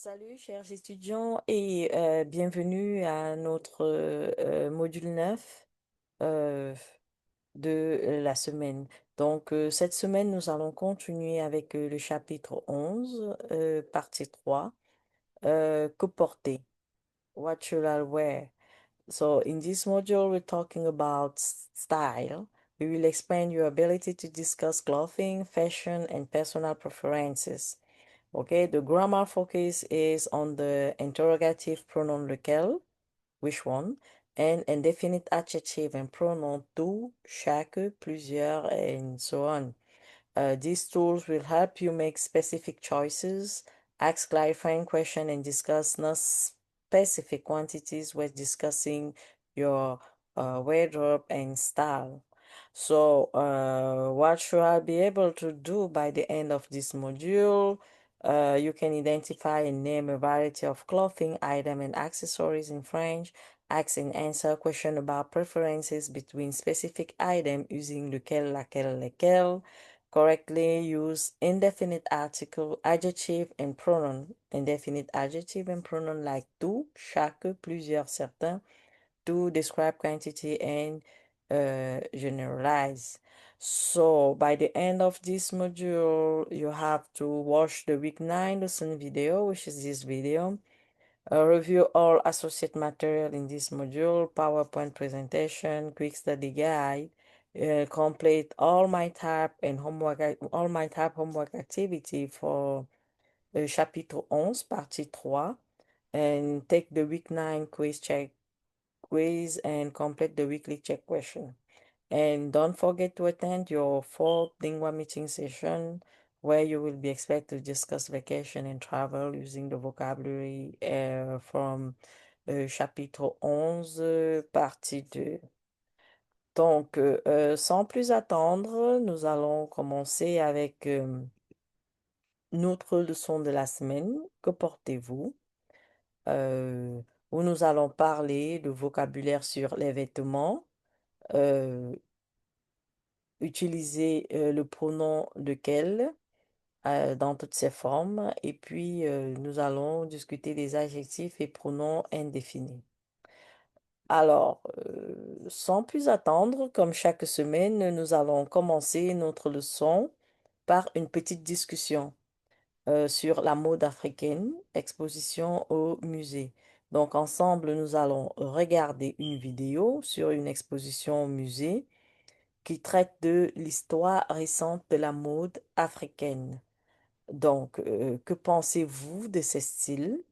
Salut chers étudiants et bienvenue à notre module 9 euh, de la semaine. Donc cette semaine, nous allons continuer avec le chapitre 11, partie 3. Que porter? What should I wear? So in this module, we're talking about style. We will explain your ability to discuss clothing, fashion, and personal preferences. Okay, the grammar focus is on the interrogative pronoun lequel, which one, and indefinite adjective and pronoun tout, chaque, plusieurs, and so on. These tools will help you make specific choices, ask clarifying questions, and discuss non-specific quantities when discussing your wardrobe and style. So, what should I be able to do by the end of this module? You can identify and name a variety of clothing, item, and accessories in French. Ask and answer questions about preferences between specific items using lequel, laquelle, lesquels. Correctly use indefinite article, adjective, and pronoun. Indefinite adjective and pronoun like tout, chaque, plusieurs, certains, to describe quantity and generalize. So by the end of this module, you have to watch the week 9 lesson video, which is this video. Review all associate material in this module, PowerPoint presentation, quick study guide, complete all my tab and homework, all my tab homework activity for chapitre 11, partie 3, and take the week 9 quiz and complete the weekly check question. And don't forget to attend your fourth Lingua meeting session where you will be expected to discuss vacation and travel using the vocabulary from chapitre 11, partie 2. Donc, sans plus attendre, nous allons commencer avec notre leçon de la semaine. Que portez-vous? Euh, où nous allons parler de vocabulaire sur les vêtements, euh, utiliser le pronom lequel dans toutes ses formes et puis nous allons discuter des adjectifs et pronoms indéfinis. Alors, sans plus attendre, comme chaque semaine, nous allons commencer notre leçon par une petite discussion sur la mode africaine, exposition au musée. Donc, ensemble, nous allons regarder une vidéo sur une exposition au musée qui traite de l'histoire récente de la mode africaine. Donc, que pensez-vous de ces styles?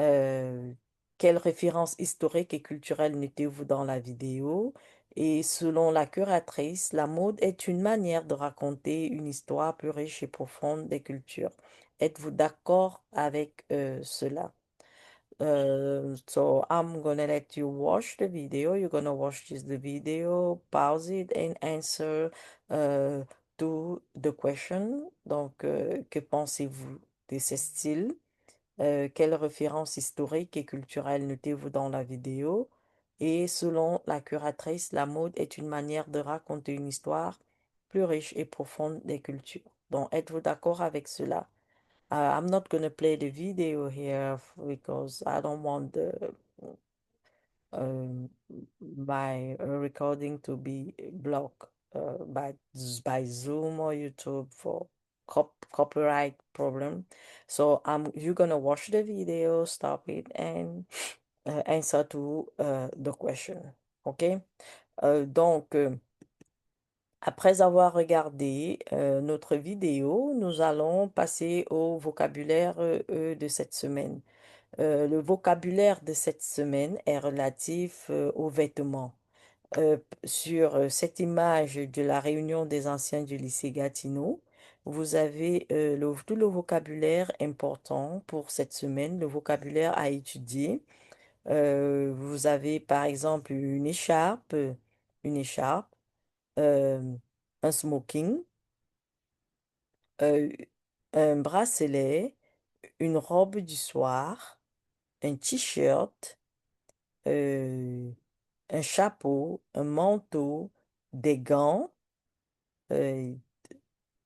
Euh, Quelles références historiques et culturelles notez-vous dans la vidéo? Et selon la curatrice, la mode est une manière de raconter une histoire plus riche et profonde des cultures. Êtes-vous d'accord avec cela? So I'm gonna let you watch the video. You're gonna watch the video, pause it and answer uh, to the question. Donc, que pensez-vous de ces styles? Quelles références historiques et culturelles notez-vous dans la vidéo? Et selon la curatrice, la mode est une manière de raconter une histoire plus riche et profonde des cultures. Donc, êtes-vous d'accord avec cela? I'm not gonna play the video here because I don't want um, my recording to be blocked by Zoom or YouTube for copyright problem. So you're gonna watch the video, stop it, and answer to the question. OK? Donc, après avoir regardé notre vidéo, nous allons passer au vocabulaire de cette semaine. Le vocabulaire de cette semaine est relatif aux vêtements. Sur cette image de la réunion des anciens du lycée Gatineau, vous avez tout le vocabulaire important pour cette semaine, le vocabulaire à étudier. Vous avez par exemple une écharpe, euh, un smoking, euh, un bracelet, une robe du soir, un t-shirt, euh, un chapeau, un manteau, des gants, euh,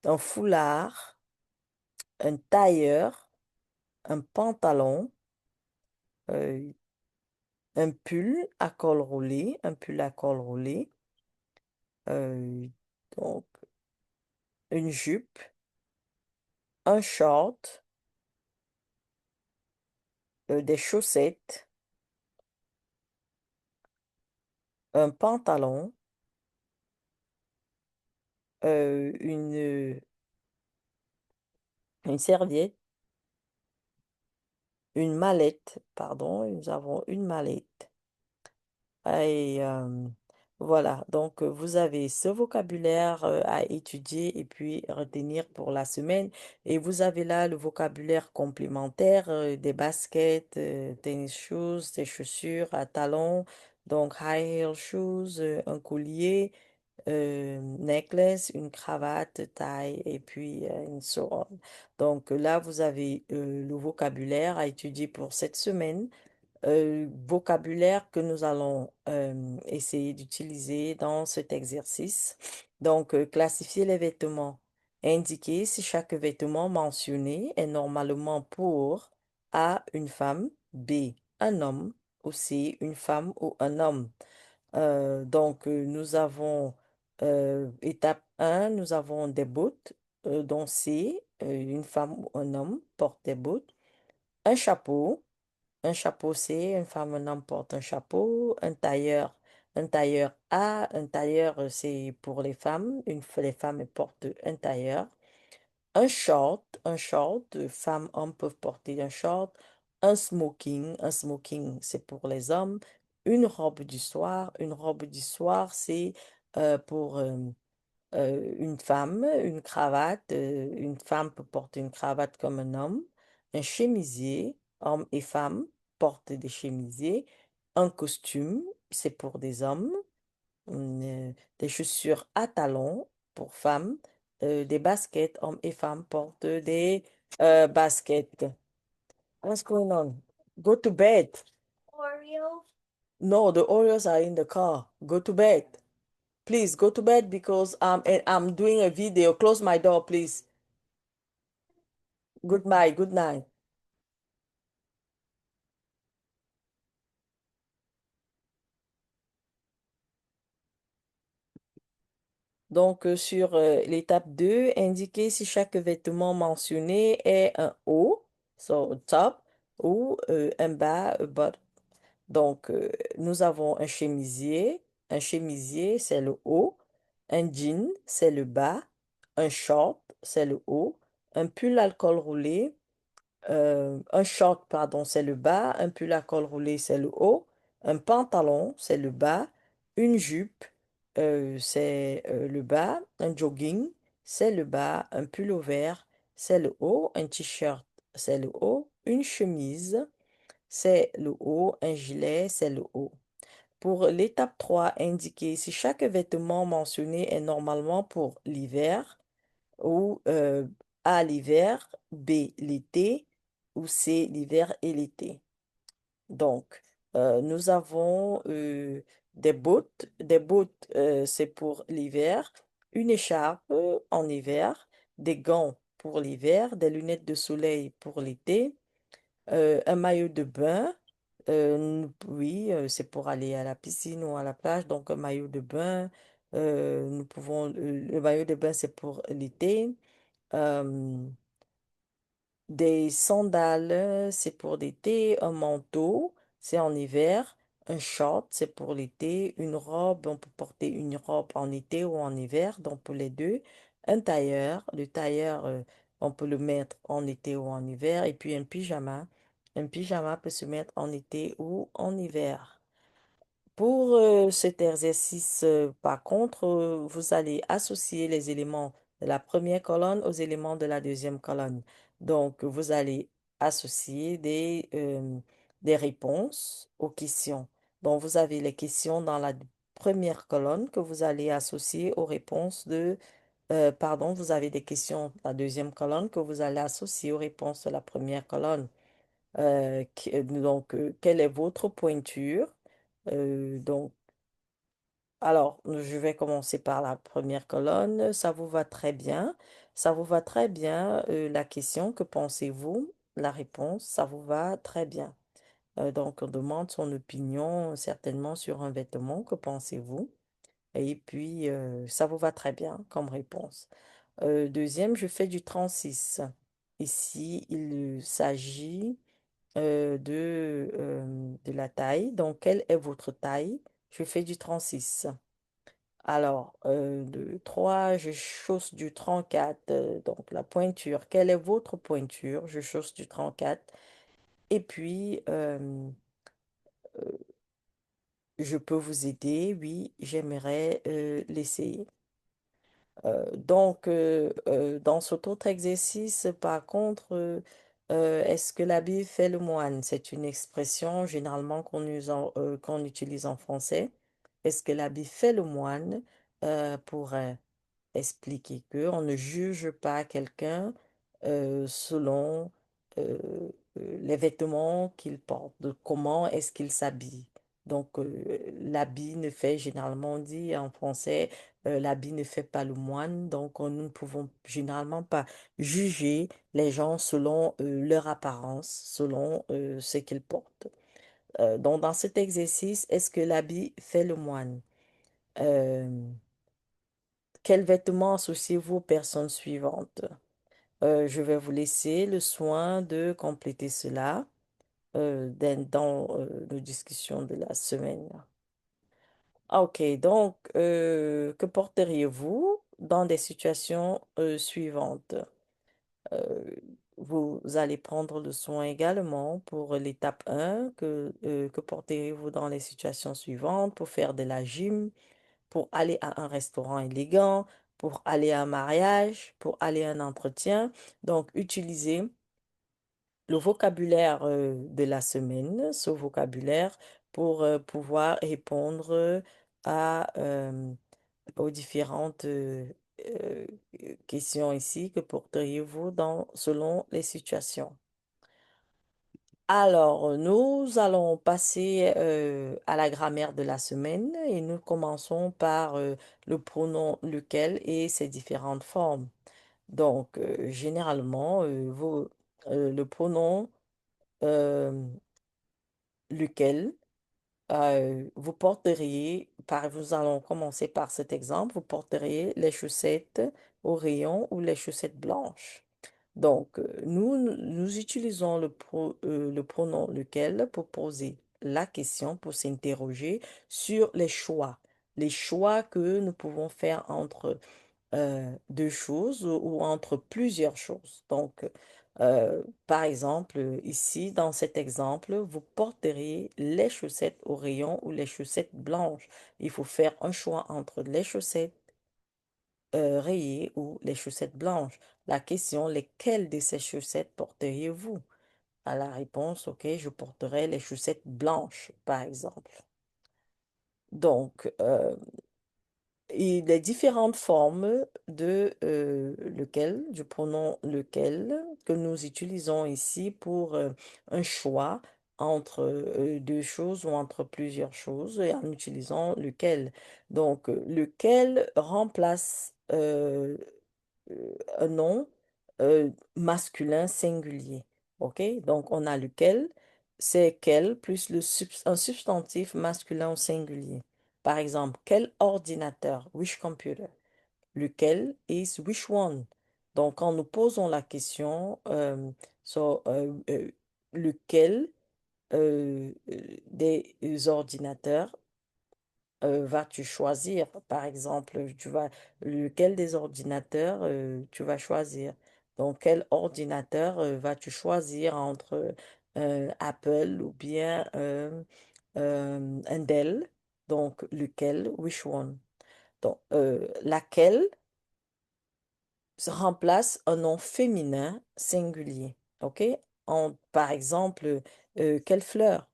un foulard, un tailleur, un pantalon, euh, un pull à col roulé, un pull à col roulé, euh, donc une jupe, un short, des chaussettes, un pantalon, une serviette, une mallette, pardon, nous avons une mallette. Et voilà, donc vous avez ce vocabulaire à étudier et puis retenir pour la semaine. Et vous avez là le vocabulaire complémentaire des baskets, tennis shoes, des chaussures à talons, donc high heel shoes, un collier, necklace, une cravate, taille et puis une so on. Donc là, vous avez le vocabulaire à étudier pour cette semaine, vocabulaire que nous allons essayer d'utiliser dans cet exercice. Donc, classifier les vêtements. Indiquer si chaque vêtement mentionné est normalement pour A, une femme, B, un homme, ou C, une femme ou un homme. Donc, nous avons étape un, nous avons des bottes, dont C, une femme ou un homme porte des bottes, un chapeau. Un chapeau C, une femme, un homme porte un chapeau, un tailleur A, un tailleur c'est pour les femmes, les femmes portent un tailleur, un short, femmes, hommes peuvent porter un short, un smoking c'est pour les hommes, une robe du soir c'est pour une femme, une cravate. Une femme peut porter une cravate comme un homme. Un chemisier, hommes et femmes portent des chemisiers. Un costume, c'est pour des hommes. Des chaussures à talons pour femmes. Des baskets, hommes et femmes portent des baskets. What's going on? Go to bed. No, the Oreos are in the car. Go to bed. Please go to bed because I'm doing a video. Close my door, please. Good night, good night. Donc, sur l'étape 2, indiquez si chaque vêtement mentionné est un haut, so top, ou un bas, bottom. Donc, nous avons un chemisier. Un chemisier, c'est le haut. Un jean, c'est le bas. Un short, c'est le haut. Un pull à col roulé. Un short, pardon, c'est le bas, un pull à col roulé, c'est le haut, un pantalon, c'est le bas, une jupe, c'est le bas, un jogging, c'est le bas, un pull vert, c'est le haut, un t-shirt, c'est le haut, une chemise, c'est le haut, un gilet, c'est le haut. Pour l'étape 3, indiquer si chaque vêtement mentionné est normalement pour l'hiver, ou A l'hiver, B l'été, ou C l'hiver et l'été. Donc, nous avons des bottes c'est pour l'hiver, une écharpe en hiver, des gants pour l'hiver, des lunettes de soleil pour l'été, un maillot de bain. Oui, c'est pour aller à la piscine ou à la plage, donc un maillot de bain. Le maillot de bain, c'est pour l'été. Euh, des sandales, c'est pour l'été. Un manteau, c'est en hiver. Un short, c'est pour l'été. Une robe, on peut porter une robe en été ou en hiver, donc pour les deux. Un tailleur, le tailleur, on peut le mettre en été ou en hiver. Et puis un pyjama. Un pyjama peut se mettre en été ou en hiver. Pour cet exercice, par contre, vous allez associer les éléments de la première colonne aux éléments de la deuxième colonne. Donc, vous allez associer des réponses aux questions. Donc, vous avez les questions dans la première colonne que vous allez associer aux réponses pardon, vous avez des questions dans la deuxième colonne que vous allez associer aux réponses de la première colonne. Donc, quelle est votre pointure? Donc, alors, je vais commencer par la première colonne. Ça vous va très bien. Ça vous va très bien, la question. Que pensez-vous? la réponse, ça vous va très bien. Donc, on demande son opinion certainement sur un vêtement. Que pensez-vous? Et puis, ça vous va très bien comme réponse. Deuxième, je fais du 36. Ici, il s'agit de la taille. Donc, quelle est votre taille? Je fais du 36. Alors, de 3, je chausse du 34. Donc, la pointure. Quelle est votre pointure? Je chausse du 34. Et puis, je peux vous aider. Oui, j'aimerais l'essayer. Dans cet autre exercice, par contre, est-ce que l'habit fait le moine? C'est une expression généralement qu'on utilise en français. Est-ce que l'habit fait le moine pour expliquer que on ne juge pas quelqu'un selon euh, les vêtements qu'il porte, de comment est-ce qu'il s'habille. Donc, l'habit ne fait, généralement on dit en français, l'habit ne fait pas le moine. Donc, nous ne pouvons généralement pas juger les gens selon leur apparence, selon ce qu'ils portent. Donc, dans cet exercice, est-ce que l'habit fait le moine? Euh, Quels vêtements associez-vous aux personnes suivantes? Je vais vous laisser le soin de compléter cela dans nos discussions de la semaine. Ah, ok, donc, que porteriez-vous dans des situations suivantes? Euh, Vous allez prendre le soin également pour l'étape 1, que porteriez-vous dans les situations suivantes pour faire de la gym, pour aller à un restaurant élégant, pour aller à un mariage, pour aller à un entretien. Donc, utilisez le vocabulaire de la semaine, ce vocabulaire, pour pouvoir répondre à, aux différentes euh, questions ici que porteriez-vous selon les situations. Alors, nous allons passer à la grammaire de la semaine et nous commençons par le pronom lequel et ses différentes formes. Donc, généralement, le pronom euh, lequel vous porteriez, vous allons commencer par cet exemple, vous porteriez les chaussettes au rayon ou les chaussettes blanches. Donc, nous utilisons le pronom lequel pour poser la question, pour s'interroger sur les choix que nous pouvons faire entre deux choses ou entre plusieurs choses. Donc, par exemple, ici, dans cet exemple, vous porteriez les chaussettes au rayon ou les chaussettes blanches. Il faut faire un choix entre les chaussettes rayées ou les chaussettes blanches. La question, lesquelles de ces chaussettes porteriez-vous? À la réponse, ok, je porterai les chaussettes blanches, par exemple. Donc, et les différentes formes du pronom lequel, que nous utilisons ici pour un choix entre deux choses ou entre plusieurs choses et en utilisant lequel. Donc, lequel remplace un nom masculin singulier. OK? Donc, on a lequel, c'est quel, plus un substantif masculin au singulier. Par exemple, quel ordinateur? Which computer? Lequel is which one? Donc, quand nous posons la question, lequel des ordinateurs vas-tu choisir? Par exemple, lequel des ordinateurs tu vas choisir? Donc, quel ordinateur vas-tu choisir entre Apple ou bien un Dell? Donc, lequel, which one? Donc, laquelle remplace un nom féminin singulier. OK? Par exemple, quelle fleur?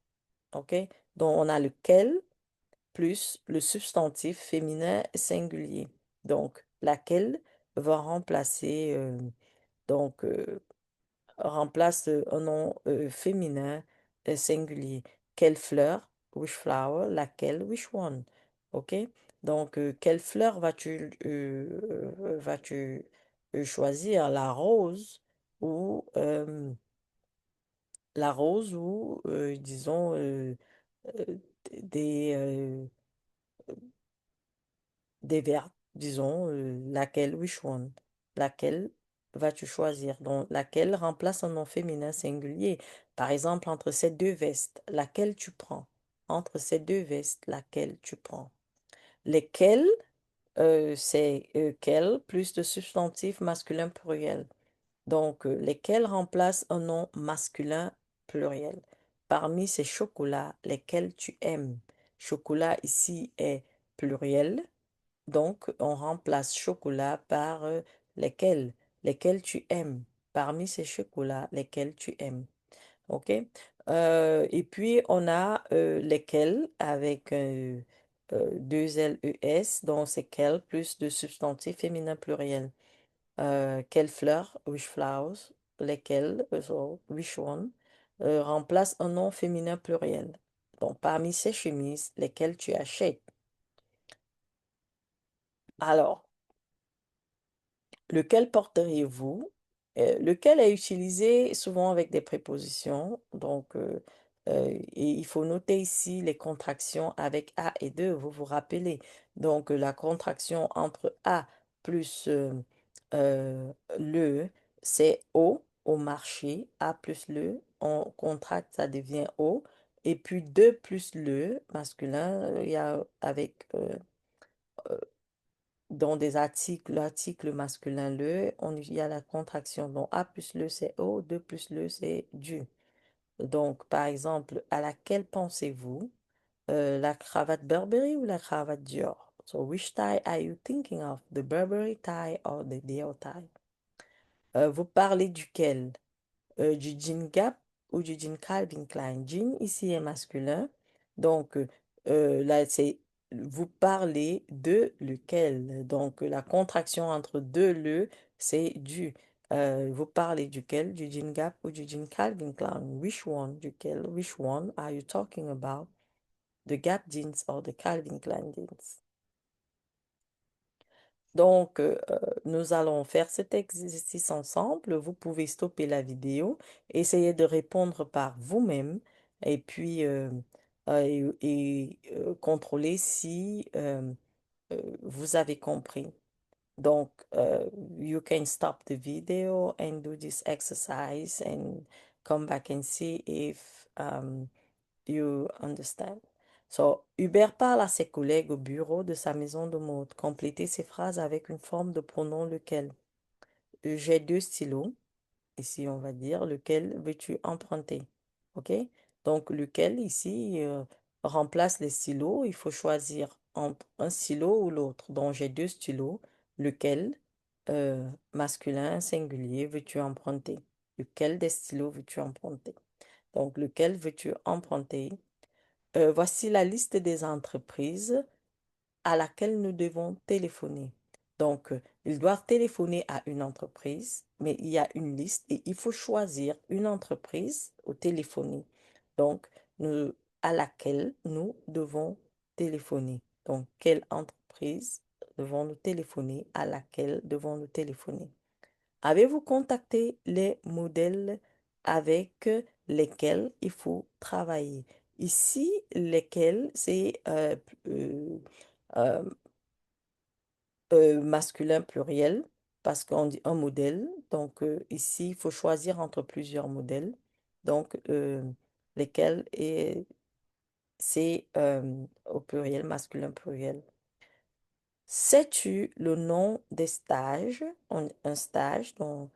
OK? Donc, on a lequel plus le substantif féminin singulier. Donc, laquelle va remplacer, donc, remplace un nom féminin singulier. Quelle fleur? Which flower? Laquelle? Which one? OK? Donc, quelle fleur vas-tu choisir? La rose ou la rose ou, disons, euh, des, euh, des verbes, disons, laquelle, which one, laquelle vas-tu choisir? Donc, laquelle remplace un nom féminin singulier. Par exemple, entre ces deux vestes, laquelle tu prends? Entre ces deux vestes, laquelle tu prends? Lesquelles, c'est quel plus de substantif masculin pluriel. Donc, lesquels remplacent un nom masculin pluriel. Parmi ces chocolats, lesquels tu aimes? Chocolat ici est pluriel. Donc, on remplace chocolat par lesquels, lesquels tu aimes. Parmi ces chocolats, lesquels tu aimes. OK? Et puis, on a lesquels avec deux L-E-S, donc c'est quel plus de substantif féminin pluriel. Quelle fleur, which flowers, lesquels, so, which one, remplace un nom féminin pluriel. Donc, parmi ces chemises, lesquelles tu achètes. Alors, lequel porteriez-vous? Lequel est utilisé souvent avec des prépositions. Donc, et il faut noter ici les contractions avec A et 2, vous vous rappelez. Donc, la contraction entre A plus le, c'est au marché. A plus le, on contracte, ça devient O. Et puis 2 plus le, masculin, il y a avec dans des articles, l'article masculin le, il y a la contraction. Donc, A plus le, c'est O, 2 plus le, c'est du. Donc, par exemple, à laquelle pensez-vous? La cravate Burberry ou la cravate Dior? So, which tie are you thinking of? The Burberry tie or the Dior tie? Vous parlez duquel? Du jean Gap ou du jean Calvin Klein. Jean ici est masculin. Donc là, c'est vous parlez de lequel. Donc la contraction entre deux le, c'est du. Vous parlez duquel? Du jean Gap ou du jean Calvin Klein. Which one? Duquel? Which one are you talking about? The Gap jeans or the Calvin Klein jeans? Donc, nous allons faire cet exercice ensemble. Vous pouvez stopper la vidéo, essayer de répondre par vous-même et puis contrôler si vous avez compris. Donc, you can stop the video and do this exercise and come back and see if you understand. So, Hubert parle à ses collègues au bureau de sa maison de mode. Complétez ces phrases avec une forme de pronom lequel. J'ai deux stylos. Ici, on va dire lequel veux-tu emprunter. OK? Donc, lequel ici remplace les stylos. Il faut choisir entre un stylo ou l'autre. Donc, j'ai deux stylos. Lequel, masculin, singulier, veux-tu emprunter? Lequel des stylos veux-tu emprunter? Donc, lequel veux-tu emprunter? Voici la liste des entreprises à laquelle nous devons téléphoner. Donc, ils doivent téléphoner à une entreprise, mais il y a une liste et il faut choisir une entreprise au téléphoner. Donc, nous, à laquelle nous devons téléphoner. Donc, quelle entreprise devons-nous téléphoner? À laquelle devons-nous téléphoner? Avez-vous contacté les modèles avec lesquels il faut travailler? Ici, lesquels, c'est euh, masculin pluriel parce qu'on dit un modèle. Donc, ici, il faut choisir entre plusieurs modèles. Donc, lesquels et c'est au pluriel, masculin pluriel. Sais-tu le nom des stages? Un stage, donc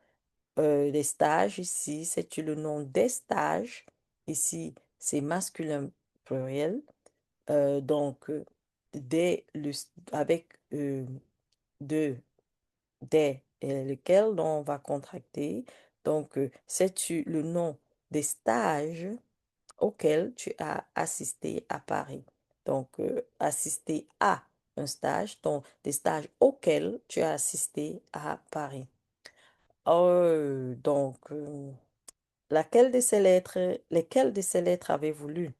les stages ici, c'est le nom des stages. Ici, c'est masculin pluriel. Donc, avec de, des, et lequel on va contracter. Donc, sais-tu le nom des stages auxquels tu as assisté à Paris? Donc, assister à un stage, donc des stages auxquels tu as assisté à Paris. Donc, laquelle de ces lettres, lesquelles de ces lettres avez-vous lu?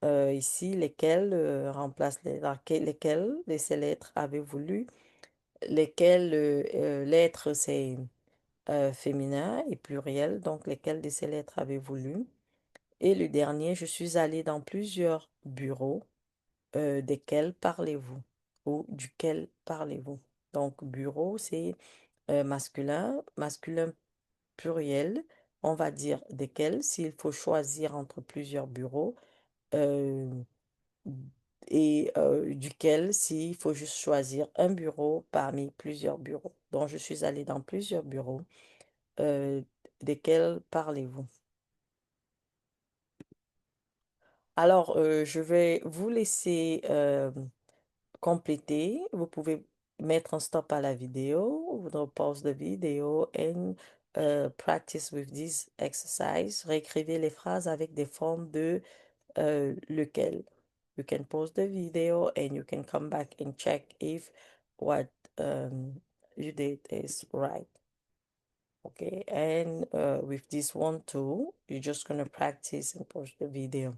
Ici, lesquelles remplacent lesquelles de ces lettres avez-vous lu? Lesquelles lettres c'est féminin et pluriel, donc lesquelles de ces lettres avez-vous lu? Et le dernier, je suis allé dans plusieurs bureaux. Desquels parlez-vous? Ou duquel parlez-vous? Donc, bureau, c'est masculin, masculin pluriel. On va dire desquels, s'il faut choisir entre plusieurs bureaux. euh, et duquel, s'il faut juste choisir un bureau parmi plusieurs bureaux. Donc, je suis allée dans plusieurs bureaux. Euh, desquels parlez-vous? Alors, je vais vous laisser compléter. Vous pouvez mettre un stop à la vidéo, ou pause de vidéo and practice with this exercise. Réécrivez les phrases avec des formes de lequel. You can pause the video and you can come back and check if what you did is right. Okay, and with this one too, you're just gonna practice and pause the video.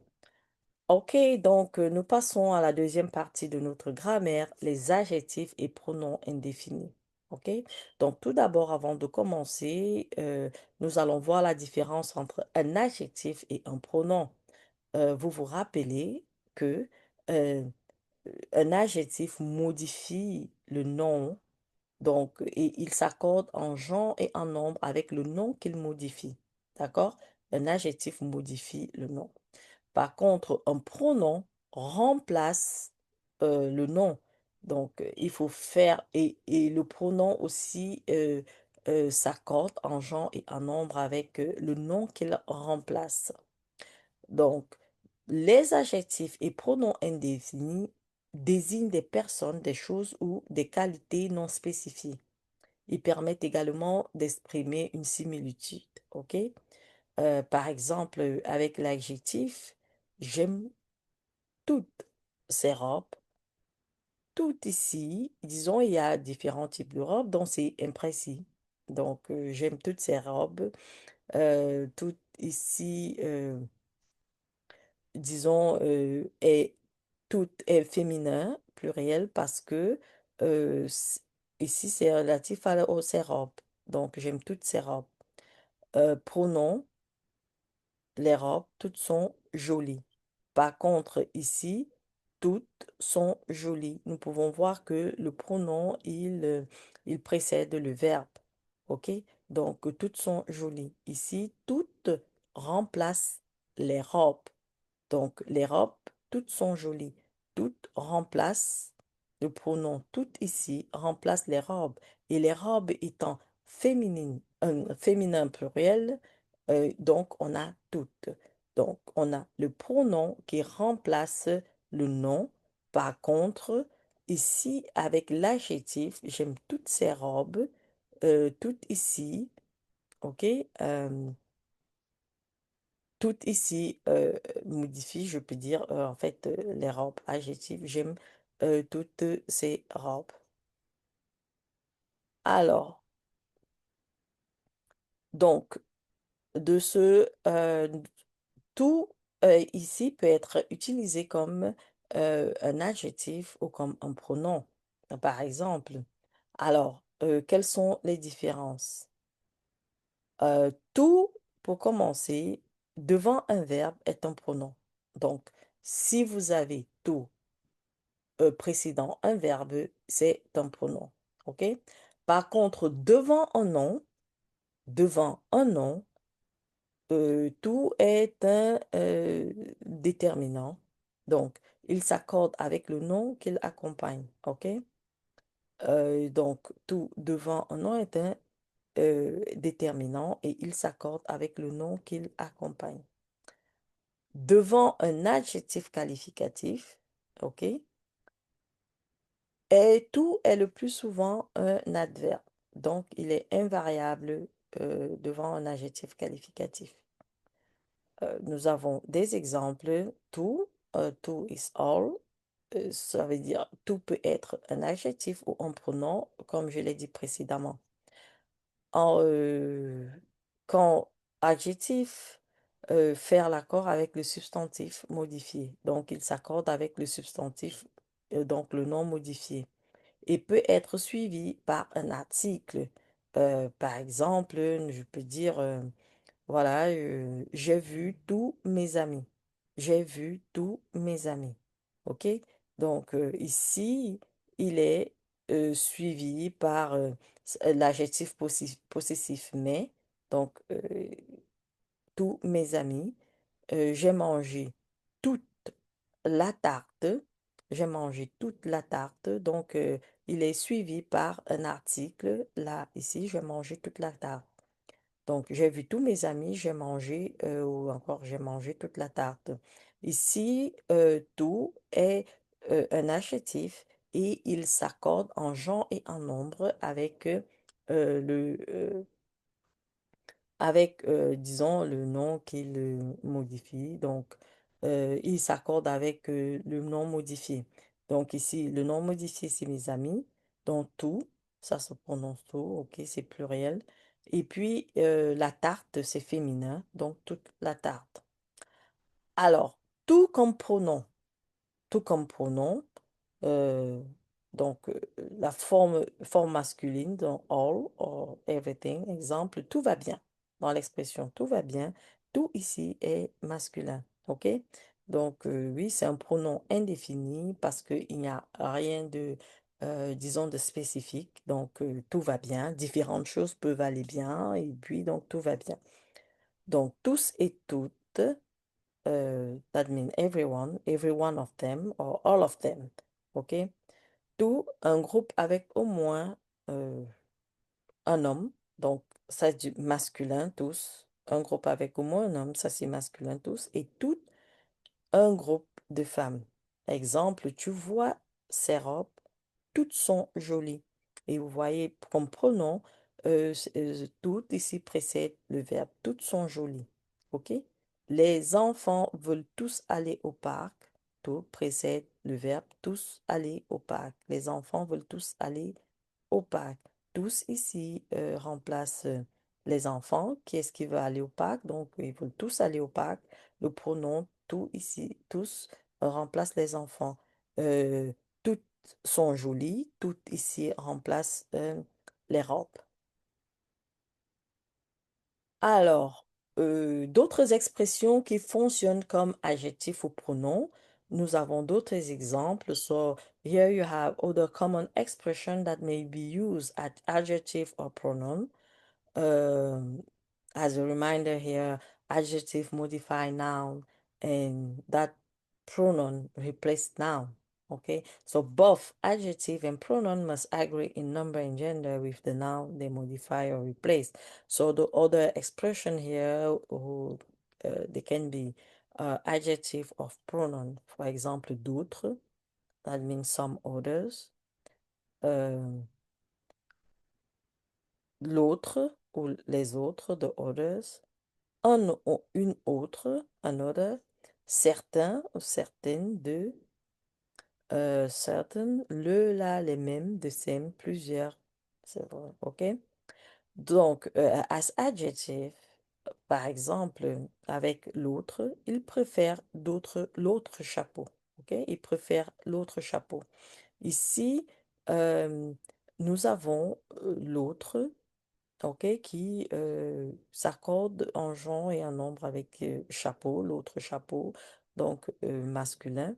Ok, donc nous passons à la deuxième partie de notre grammaire, les adjectifs et pronoms indéfinis. Ok, donc tout d'abord, avant de commencer, nous allons voir la différence entre un adjectif et un pronom. Vous vous rappelez que euh, un adjectif modifie le nom, donc, et il s'accorde en genre et en nombre avec le nom qu'il modifie. D'accord? Un adjectif modifie le nom. Par contre, un pronom remplace le nom. Donc, il faut faire, et le pronom aussi s'accorde en genre et en nombre avec le nom qu'il remplace. Donc, les adjectifs et pronoms indéfinis désignent des personnes, des choses ou des qualités non spécifiées. Ils permettent également d'exprimer une similitude. OK? Par exemple, avec l'adjectif, j'aime toutes ces robes. Tout ici, disons, il y a différents types de robes, donc c'est imprécis. Donc, j'aime toutes ces robes. Tout ici, disons, tout est féminin, pluriel, parce que ici, c'est relatif aux ces robes. Donc, j'aime toutes ces robes. Pronom, les robes, toutes sont jolies. Par contre, ici, toutes sont jolies. Nous pouvons voir que le pronom, il précède le verbe. OK? Donc, toutes sont jolies. Ici, toutes remplacent les robes. Donc, les robes, toutes sont jolies. Toutes remplacent le pronom toutes ici remplace les robes. Et les robes étant féminines, féminin pluriel, donc on a toutes. Donc, on a le pronom qui remplace le nom. Par contre, ici, avec l'adjectif, j'aime toutes ces robes, toutes ici, ok? Tout ici modifie, je peux dire, en fait, les robes adjectives. J'aime toutes ces robes. Alors, donc, de ce, tout ici peut être utilisé comme un adjectif ou comme un pronom, par exemple. Alors, quelles sont les différences? Tout, pour commencer, devant un verbe est un pronom. Donc, si vous avez tout précédent un verbe, c'est un pronom. OK? Par contre, devant un nom, tout est un déterminant. Donc, il s'accorde avec le nom qu'il accompagne. OK? Donc, tout devant un nom est un déterminant et il s'accorde avec le nom qu'il accompagne. Devant un adjectif qualificatif, OK? Et tout est le plus souvent un adverbe. Donc, il est invariable devant un adjectif qualificatif. Nous avons des exemples. Tout, tout is all. Ça veut dire tout peut être un adjectif ou un pronom, comme je l'ai dit précédemment. En, quand adjectif, faire l'accord avec le substantif modifié. Donc, il s'accorde avec le substantif, donc le nom modifié et peut être suivi par un article. Par exemple, je peux dire Voilà, j'ai vu tous mes amis. J'ai vu tous mes amis. OK? Donc, ici, il est suivi par l'adjectif possessif mais. Donc, tous mes amis. J'ai mangé toute la tarte. J'ai mangé toute la tarte. Donc, il est suivi par un article. Là, ici, j'ai mangé toute la tarte. Donc, j'ai vu tous mes amis, j'ai mangé, ou encore j'ai mangé toute la tarte. Ici, tout est un adjectif et il s'accorde en genre et en nombre avec disons, le nom qui le modifie. Donc, il s'accorde avec le nom modifié. Donc, ici, le nom modifié, c'est mes amis. Donc, tout, ça se prononce tout, ok, c'est pluriel. Et puis, la tarte, c'est féminin. Donc, toute la tarte. Alors, tout comme pronom tout comme pronom. euh, donc, la forme masculine dans all or everything, exemple, tout va bien. Dans l'expression tout va bien, tout ici est masculin. OK? Donc, oui, c'est un pronom indéfini parce qu'il n'y a rien de, disons, de spécifique. Donc, tout va bien. Différentes choses peuvent aller bien et puis, donc, tout va bien. Donc, tous et toutes. That means everyone, every one of them, or all of them. OK? Tout un groupe avec au moins un homme. Donc, ça, c'est du masculin, tous. Un groupe avec au moins un homme, ça, c'est masculin, tous. Et tout un groupe de femmes. Exemple, tu vois ces robes, toutes sont jolies. Et vous voyez, comme pronom, toutes ici précède le verbe. Toutes sont jolies. OK? Les enfants veulent tous aller au parc. Tout précède le verbe tous aller au parc. Les enfants veulent tous aller au parc. Tous ici remplacent les enfants. Qui est-ce qui veut aller au parc? Donc, ils veulent tous aller au parc. Le pronom tout ici, tous remplace les enfants. Euh, toutes sont jolies. Toutes ici remplacent les robes. Alors, d'autres expressions qui fonctionnent comme adjectifs ou pronoms. Nous avons d'autres exemples. So, here you have other common expressions that may be used as adjective or pronoun. Um, as a reminder here, adjective modify noun and that pronoun replace noun. Okay, so both adjective and pronoun must agree in number and gender with the noun they modify or replace. So the other expression here, they can be adjective of pronoun. For example, d'autres, that means some others. Euh, L'autre ou les autres, the others. Un ou une autre, another, certains ou certaines, de, certain, le, la, les mêmes, the same, plusieurs, c'est vrai, ok? Donc, as adjective, par exemple, avec l'autre, il préfère l'autre chapeau, ok? Il préfère l'autre chapeau. Ici, euh, nous avons l'autre OK, qui s'accorde en genre et en nombre avec chapeau, l'autre chapeau, donc masculin.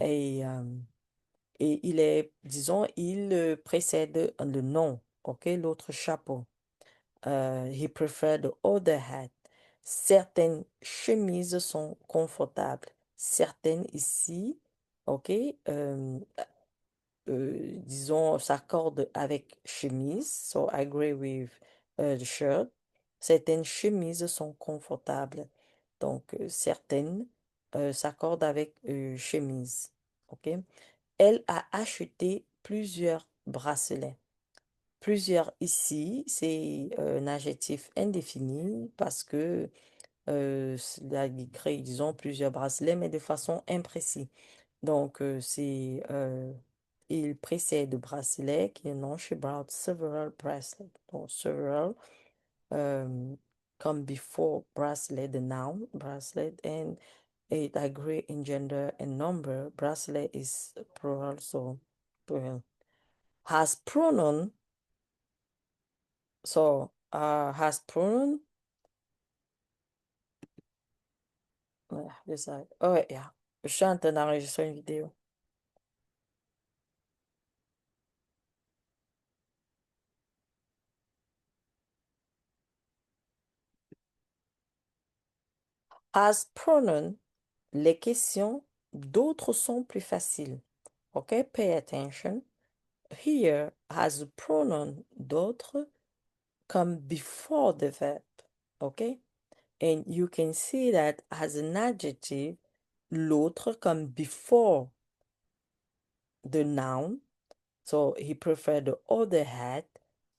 Et, euh, et il est, disons, il précède le nom, OK, l'autre chapeau. He preferred the other hat. Certaines chemises sont confortables. Certaines ici, OK, disons, s'accorde avec chemise. So I agree with the shirt. Certaines chemises sont confortables. Donc, certaines s'accordent avec chemise. OK? Elle a acheté plusieurs bracelets. Plusieurs ici, c'est un adjectif indéfini parce que là, il crée, disons, plusieurs bracelets, mais de façon imprécise. Donc, il précède bracelet qui est non, she brought several bracelets. Donc, several, come before bracelet, the noun, bracelet, and it agree in gender and number. Bracelet is plural, so plural. Has pronoun, has pronoun, Ouais, c'est ça. Oh, ouais, yeah. Je suis en train d'enregistrer une vidéo. As pronoun, les questions d'autres sont plus faciles. OK? Pay attention. Here has a pronoun d'autres come before the verb. OK? And you can see that as an adjective, l'autre come before the noun. So he preferred the other hat.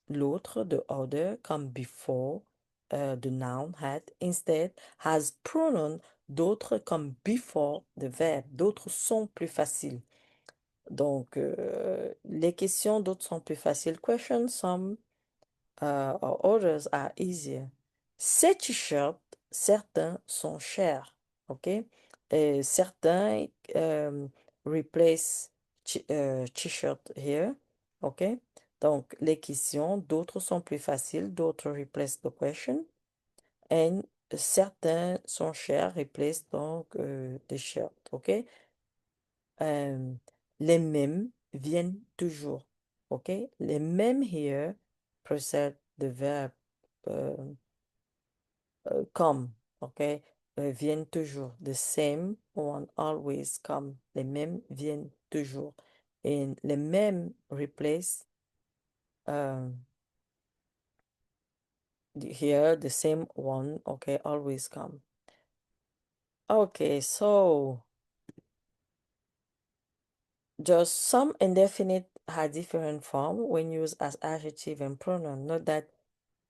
L'autre, the other, come before the noun had. Instead, has pronoun. D'autres come before the verb. D'autres sont plus faciles. Donc, les questions d'autres sont plus faciles. Questions, some or others are easier. Ces t-shirts, certains sont chers. OK? Et certains replace t-shirt here. OK? Donc, les questions, d'autres sont plus faciles, d'autres replace the question. And certains sont chers, replace donc the shirt. OK? Euh, les mêmes viennent toujours. OK? Les mêmes here precede the verb euh, come. OK? Viennent toujours. The same one always come. Les mêmes viennent toujours. Et les mêmes replace euh, here the same one. OK? Always come. Okay, so just some indefinite have different form when used as adjective and pronoun. Note that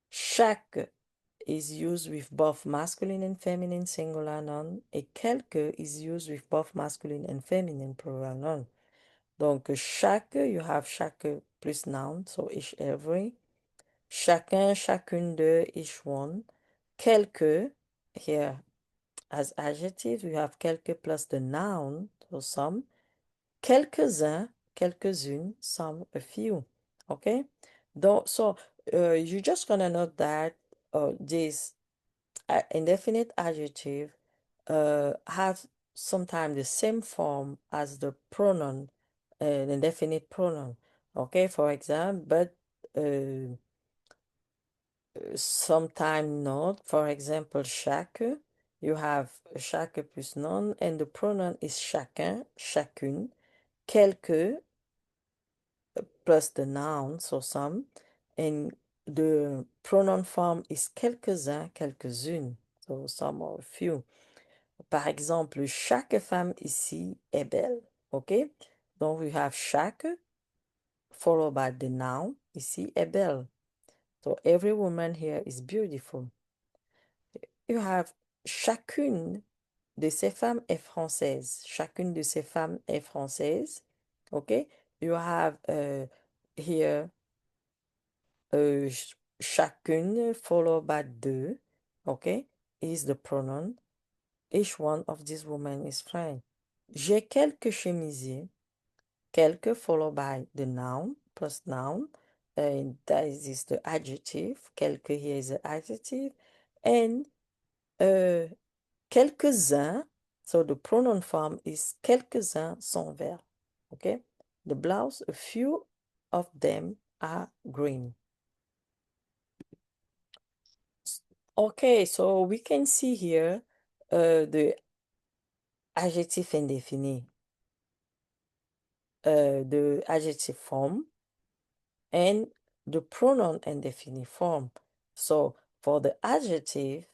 chaque is used with both masculine and feminine singular noun, et quelque is used with both masculine and feminine plural noun. Donc, chaque, you have chaque plus noun, so each, every. Chacun, chacune de, each one. Quelque, here, as adjective, you have quelque plus the noun, so some. Quelques-uns, quelques-unes, some, a few. Okay? Donc, so, you're just gonna note that this indefinite adjective have sometimes the same form as the pronoun, the indefinite pronoun. Okay, for example, but sometimes not. For example, chaque, you have chaque plus noun, and the pronoun is chacun, chacune. Quelque plus the noun, so some, and the pronoun form is quelques-uns, quelques-unes, so some or few. Par exemple, chaque femme ici est belle. OK? Donc, we have chaque followed by the noun. Ici est belle. So, every woman here is beautiful. You have chacune de ces femmes est française. Chacune de ces femmes est française. OK? You have here chacune followed by de. OK? Is the pronoun. Each one of these women is French. J'ai quelques chemisiers. Quelques followed by the noun plus noun. And that is the adjective. Quelques here is the adjective. And uh, quelques-uns. So the pronoun form is quelques-uns sont verts. Okay? The blouse, a few of them are green. Okay, so we can see here the adjective indéfini, the adjective form, and the pronoun indéfini form. So for the adjective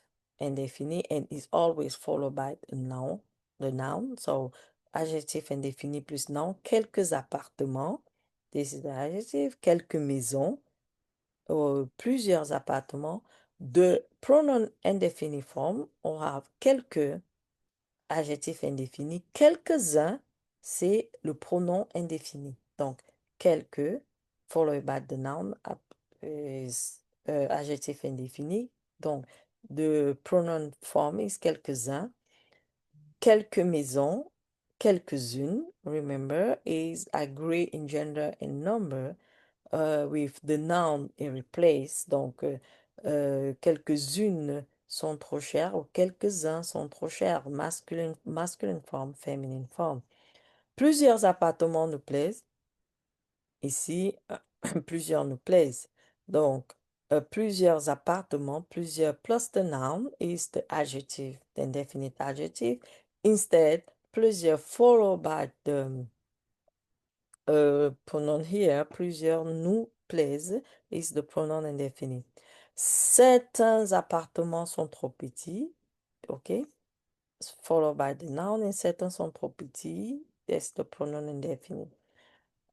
indéfini, and is always followed by the noun. So adjective indéfini plus noun, quelques appartements. This is the adjective, quelques maisons, plusieurs appartements. The pronoun indéfini form, on have quelques adjectif indéfini. Quelques-uns, c'est le pronom indéfini. Donc, quelques, followed by the noun, is adjectif indéfini. Donc, the pronoun form is quelques-uns. Quelques maisons, quelques-unes, remember, is agree in gender and number with the noun in replace. Donc, quelques-unes sont trop chers ou quelques-uns sont trop chers. Masculine form, feminine form. Plusieurs appartements nous plaisent. Ici, plusieurs nous plaisent. Donc, plusieurs appartements, plusieurs plus the noun is the adjective, the indefinite adjective. Instead, plusieurs followed by the pronoun here, plusieurs nous plaisent is the pronoun indefinite. Certains appartements sont trop petits, ok? Followed by the noun, et certains sont trop petits, that's the pronoun indefinite.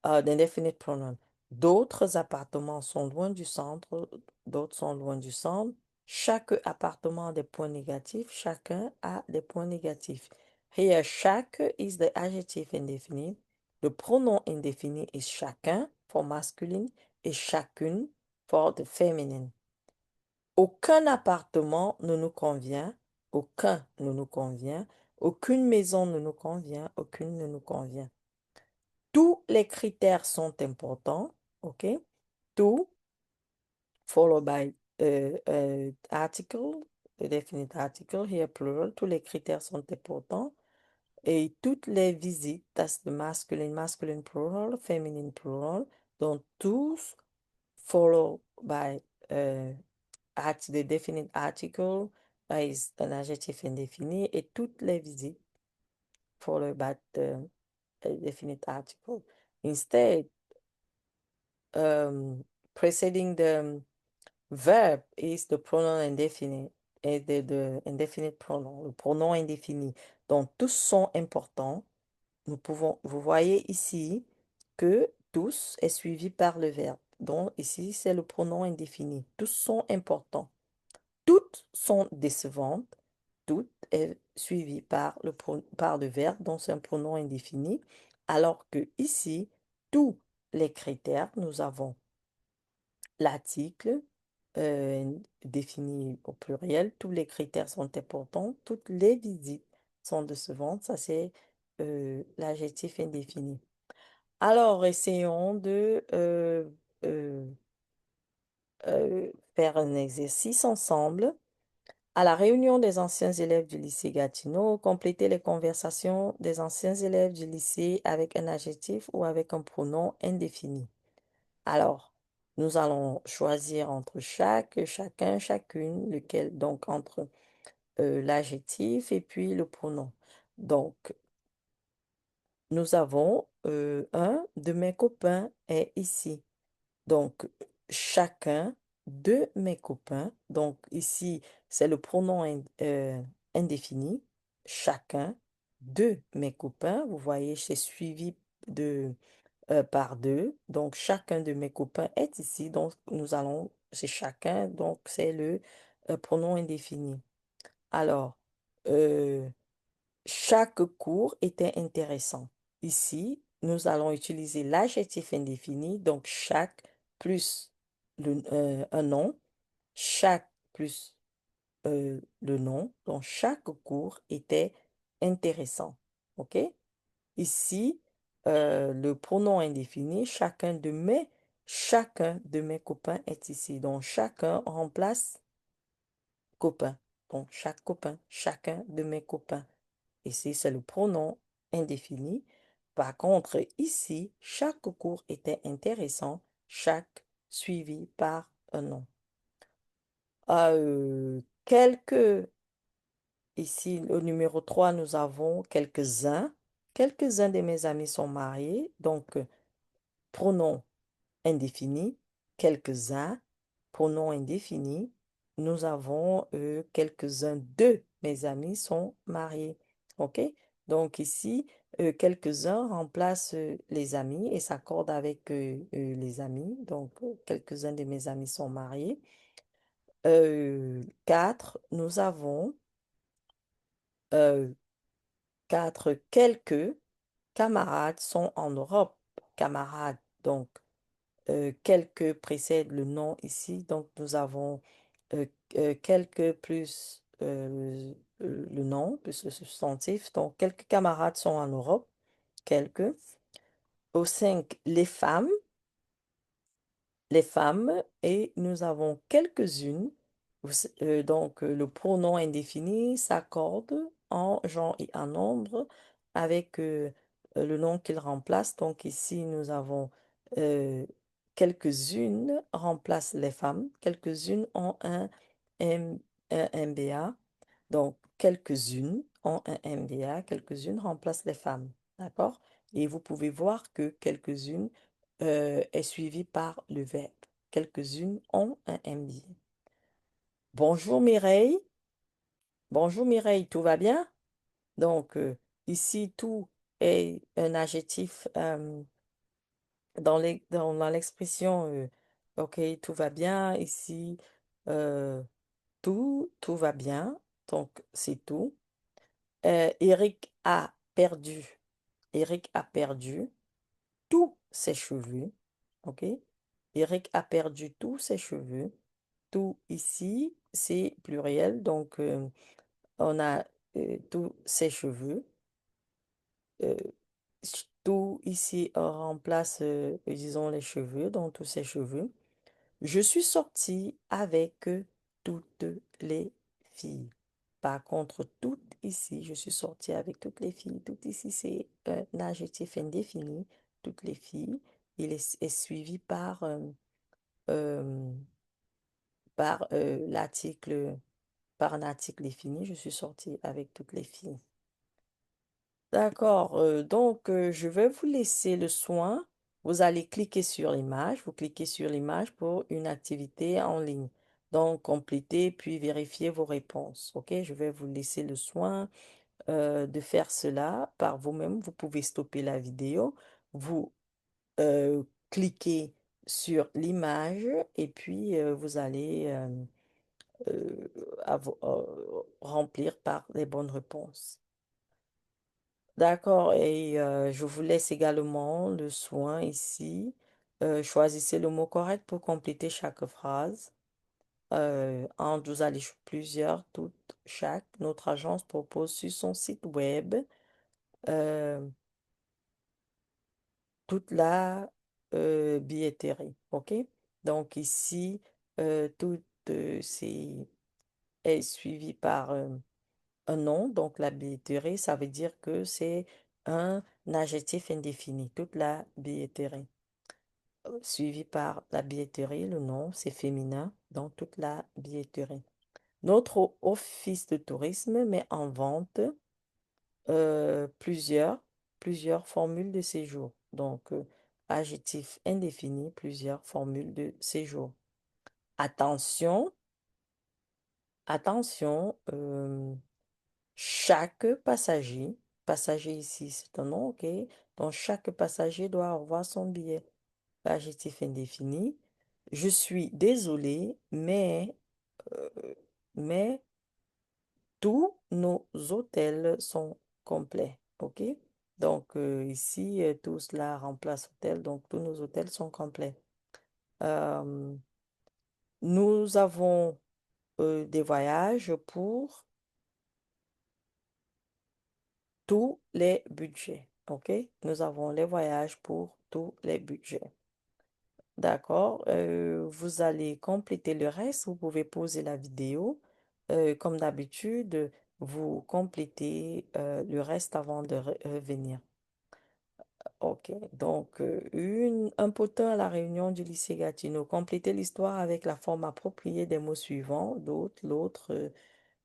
L'indefinite pronoun. D'autres appartements sont loin du centre, d'autres sont loin du centre. Chaque appartement a des points négatifs, chacun a des points négatifs. Here, chaque is the adjective indefinite. Le pronom indéfini est chacun for masculine et chacune for the feminine. Aucun appartement ne nous convient, aucun ne nous convient, aucune maison ne nous convient, aucune ne nous convient. Tous les critères sont importants, ok? Tous, followed by article, the definite article, here plural, tous les critères sont importants. Et toutes les visites, that's the masculine plural, feminine plural, donc tous, followed by the definite article, is an adjective indéfini, et toutes les visites, followed by the definite article. Instead, preceding the verb is the pronoun indefinite et the indefinite pronoun, le pronom indéfini. Donc, tous sont importants. Vous voyez ici que tous est suivi par le verbe. Donc, ici, c'est le pronom indéfini. Tous sont importants. Toutes sont décevantes. Toutes est suivi par le verbe, donc c'est un pronom indéfini. Alors que ici, tous les critères, nous avons l'article défini au pluriel. Tous les critères sont importants. Toutes les visites sont décevantes. Ça, c'est l'adjectif indéfini. Alors, essayons de faire un exercice ensemble. À la réunion des anciens élèves du lycée Gatineau, complétez les conversations des anciens élèves du lycée avec un adjectif ou avec un pronom indéfini. Alors, nous allons choisir entre chacun, chacune, lequel, donc entre l'adjectif et puis le pronom. Donc, nous avons un de mes copains est ici. Donc, chacun de mes copains, donc ici, c'est le pronom indéfini. Chacun de mes copains, vous voyez, c'est suivi de par deux. Donc, chacun de mes copains est ici. Donc, c'est chacun. Donc, c'est le pronom indéfini. Alors, euh, chaque cours était intéressant. Ici, nous allons utiliser l'adjectif indéfini. Donc, chaque plus un nom. Chaque plus le nom. Donc, chaque cours était intéressant. OK? Ici, le pronom indéfini, chacun de mes copains est ici. Donc, chacun remplace copain. Donc, chaque copain, chacun de mes copains. Ici, c'est le pronom indéfini. Par contre, ici, chaque cours était intéressant, chaque suivi par un nom. Ici, au numéro 3, nous avons quelques-uns. Quelques-uns de mes amis sont mariés, donc pronom indéfini, quelques-uns, pronom indéfini. Nous avons quelques-uns de mes amis sont mariés. OK? Donc ici, quelques-uns remplacent les amis et s'accordent avec les amis. Donc, quelques-uns de mes amis sont mariés. Quatre, nous avons euh, quatre, quelques camarades sont en Europe. Camarades, donc quelques précède le nom ici. Donc nous avons quelques plus le nom, plus le substantif. Donc quelques camarades sont en Europe. Quelques. Au 5, les femmes, et nous avons quelques-unes. Le pronom indéfini s'accorde en genre et en nombre avec le nom qu'il remplace. Donc ici, nous avons euh, quelques-unes remplacent les femmes, quelques-unes ont M- un MBA. Donc, quelques-unes ont un MBA, quelques-unes remplacent les femmes. D'accord? Et vous pouvez voir que quelques-unes est suivi par le verbe. Quelques-unes ont un MBA. Bonjour Mireille. Bonjour Mireille, tout va bien? Donc, ici, tout est un adjectif dans l'expression OK, tout va bien. Ici, euh, tout va bien. Donc, c'est tout. Eric a perdu. Eric a perdu tous ses cheveux. OK? Eric a perdu tous ses cheveux. Tout ici, c'est pluriel. Donc, on a tous ses cheveux. Euh, Tout ici remplace, disons, les cheveux, donc tous ses cheveux. Je suis sortie avec toutes les filles. Par contre, toutes ici, je suis sortie avec toutes les filles. Tout ici, c'est un adjectif indéfini. Toutes les filles. Il est suivi euh, l'article, par un article défini. Je suis sortie avec toutes les filles. D'accord, je vais vous laisser le soin. Vous allez cliquer sur l'image, vous cliquez sur l'image pour une activité en ligne. Donc, complétez puis vérifiez vos réponses. OK, je vais vous laisser le soin de faire cela par vous-même. Vous pouvez stopper la vidéo, vous cliquez sur l'image et puis vous allez remplir par les bonnes réponses. D'accord, et je vous laisse également le soin ici. Choisissez le mot correct pour compléter chaque phrase. En vous allez plusieurs, toutes, chaque. Notre agence propose sur son site web euh, toute la billetterie. OK? Donc ici, tout est suivi par un nom, donc la billetterie, ça veut dire que c'est un adjectif indéfini, toute la billetterie. Suivi par la billetterie, le nom, c'est féminin, donc toute la billetterie. Notre office de tourisme met en vente euh, plusieurs, plusieurs formules de séjour. Donc, adjectif indéfini, plusieurs formules de séjour. Attention, attention, chaque passager, passager ici, c'est un nom, ok? Donc, chaque passager doit avoir son billet. L'adjectif indéfini. Je suis désolé, euh, mais tous nos hôtels sont complets, ok? Donc, ici, tout cela remplace hôtel, donc tous nos hôtels sont complets. Euh, Nous avons des voyages pour tous les budgets. OK? Nous avons les voyages pour tous les budgets. D'accord? Vous allez compléter le reste. Vous pouvez poser la vidéo. Comme d'habitude, vous complétez le reste avant de revenir. OK. Donc, un potin à la réunion du lycée Gatineau. Complétez l'histoire avec la forme appropriée des mots suivants. D'autres, l'autre,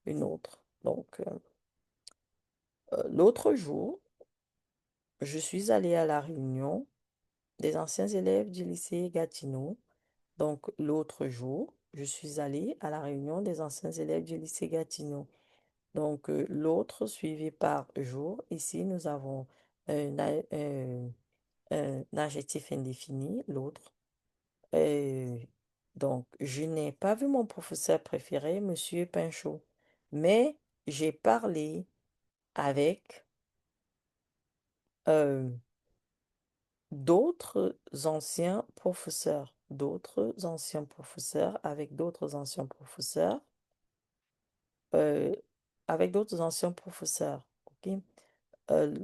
une autre. Donc, l'autre jour, je suis allée à la réunion des anciens élèves du lycée Gatineau. Donc, l'autre jour, je suis allée à la réunion des anciens élèves du lycée Gatineau. Donc, l'autre suivi par jour. Ici, nous avons un adjectif indéfini, l'autre. Euh, donc, je n'ai pas vu mon professeur préféré, Monsieur Pinchot, mais j'ai parlé avec euh, d'autres anciens professeurs, euh, avec d'autres anciens professeurs. Ok. Euh,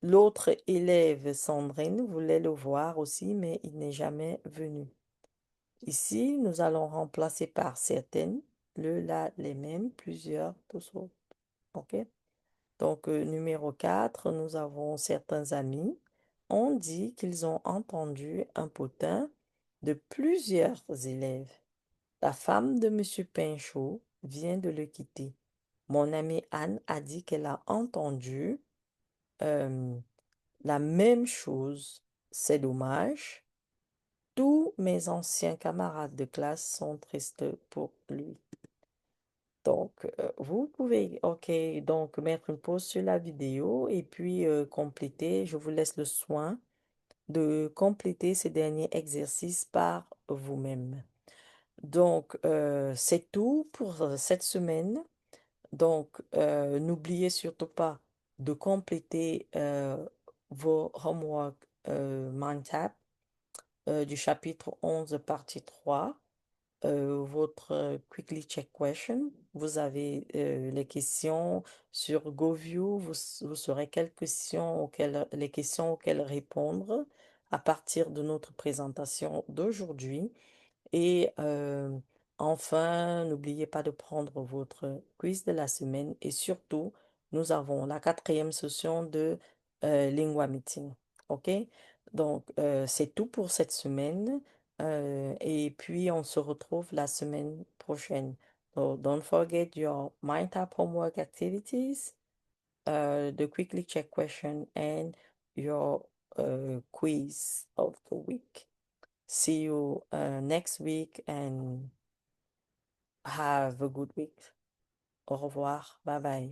L'autre élève, Sandrine, voulait le voir aussi, mais il n'est jamais venu. Ici, nous allons remplacer par certaines. le, la, les mêmes, plusieurs, tous autres. OK? Donc, numéro 4, nous avons certains amis ont dit qu'ils ont entendu un potin de plusieurs élèves. La femme de Monsieur Pinchot vient de le quitter. Mon amie Anne a dit qu'elle a entendu euh, la même chose. C'est dommage. Tous mes anciens camarades de classe sont tristes pour lui. Donc, vous pouvez, OK, donc mettre une pause sur la vidéo et puis compléter. Je vous laisse le soin de compléter ces derniers exercices par vous-même. Donc, c'est tout pour cette semaine. Donc, n'oubliez surtout pas de compléter vos homework MindTap du chapitre 11, partie 3, votre Quickly Check Question. Vous avez les questions sur GoView. Vous saurez quelles questions les questions auxquelles répondre à partir de notre présentation d'aujourd'hui. Et enfin, n'oubliez pas de prendre votre quiz de la semaine. Et surtout, nous avons la quatrième session de Lingua Meeting. OK? Donc, c'est tout pour cette semaine. Et puis, on se retrouve la semaine prochaine. So, don't forget your MindTap homework activities, the quickly check question, and your quiz of the week. See you next week and have a good week. Au revoir. Bye bye.